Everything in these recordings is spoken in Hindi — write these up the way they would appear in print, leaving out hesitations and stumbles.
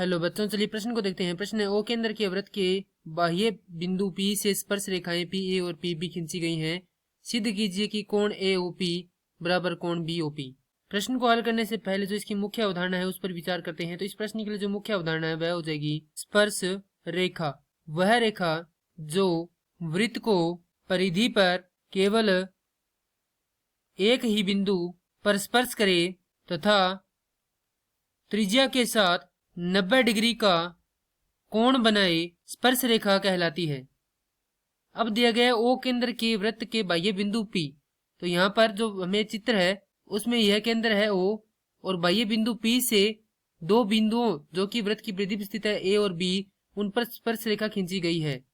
हेलो बच्चों, चलिए प्रश्न को देखते हैं। प्रश्न है, ओ केंद्र के वृत्त के बाह्य बिंदु P से स्पर्श रेखाएं PA और PB खींची गई हैं। सिद्ध कीजिए कि कोण AOP बराबर कोण BOP। प्रश्न को हल करने से पहले जो इसकी मुख्य अवधारणा है उस पर विचार करते हैं। तो इस प्रश्न के लिए जो मुख्य अवधारणा है वह हो जाएगी स्पर्श रेखा। वह रेखा जो वृत्त को परिधि पर केवल एक ही बिंदु पर स्पर्श करे तथा त्रिज्या के साथ 90 डिग्री का कोण बनाए स्पर्श रेखा कहलाती है। अब दिया गया ओ केंद्र के वृत्त के बाह्य बिंदु P। तो यहाँ पर जो हमें चित्र है उसमें यह केंद्र है O और बाह्य बिंदु P से दो बिंदुओं जो कि वृत्त की परिधि पर स्थित है A और B, उन पर स्पर्श रेखा खींची गई है।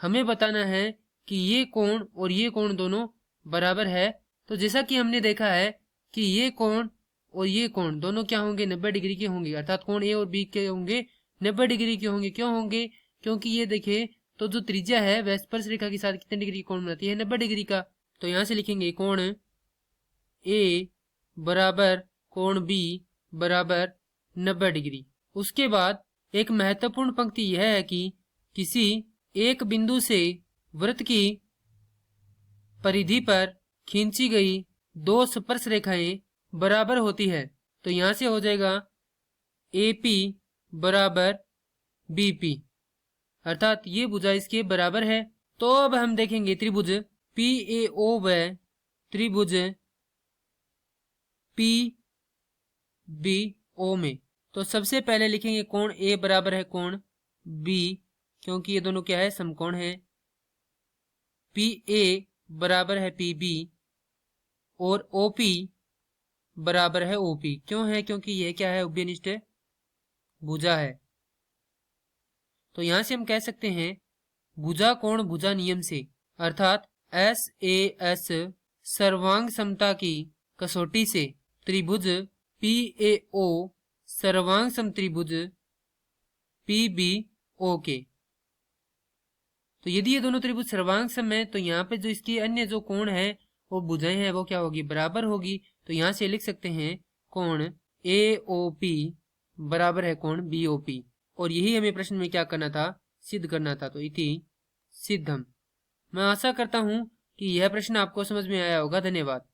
हमें बताना है कि ये कोण और ये कोण दोनों बराबर है। तो जैसा कि हमने देखा है कि ये कोण और ये कोण दोनों क्या होंगे, 90 डिग्री के होंगे, अर्थात कोण ए और बी के होंगे 90 डिग्री के होंगे। क्यों होंगे? क्योंकि ये देखें तो जो त्रिज्या है वह स्पर्श रेखा के साथ कितने डिग्री कोण बनाती है, 90 डिग्री का। तो यहां से लिखेंगे कोण ए बराबर कोण बी बराबर 90 डिग्री। उसके बाद एक महत्वपूर्ण पंक्ति यह है कि किसी एक बिंदु से वृत्त की परिधि पर खींची गई दो स्पर्श रेखाएं बराबर होती है। तो यहां से हो जाएगा AP बराबर BP, अर्थात ये भुजा इसके बराबर है। तो अब हम देखेंगे त्रिभुज PAO व त्रिभुज PBO में। तो सबसे पहले लिखेंगे कोण A बराबर है कोण B, क्योंकि ये दोनों क्या है, समकोण है। PA बराबर है PB और OP बराबर है OP। क्यों है? क्योंकि यह क्या है, उभयनिष्ठ भुजा है। तो यहां से हम कह सकते हैं भुजा कोण भुजा नियम से, अर्थात SAS सर्वांग समता की कसौटी से त्रिभुज PAO सर्वांग सम त्रिभुज PBO के। तो यदि ये दोनों त्रिभुज सर्वांग सम है तो यहाँ पे जो इसकी अन्य जो कोण है वो भुजाएं हैं वो क्या होगी, बराबर होगी। तो यहां से लिख सकते हैं कोण AOP बराबर है कोण BOP। और यही हमें प्रश्न में क्या करना था, सिद्ध करना था। तो इति सिद्धम। मैं आशा करता हूं कि यह प्रश्न आपको समझ में आया होगा। धन्यवाद।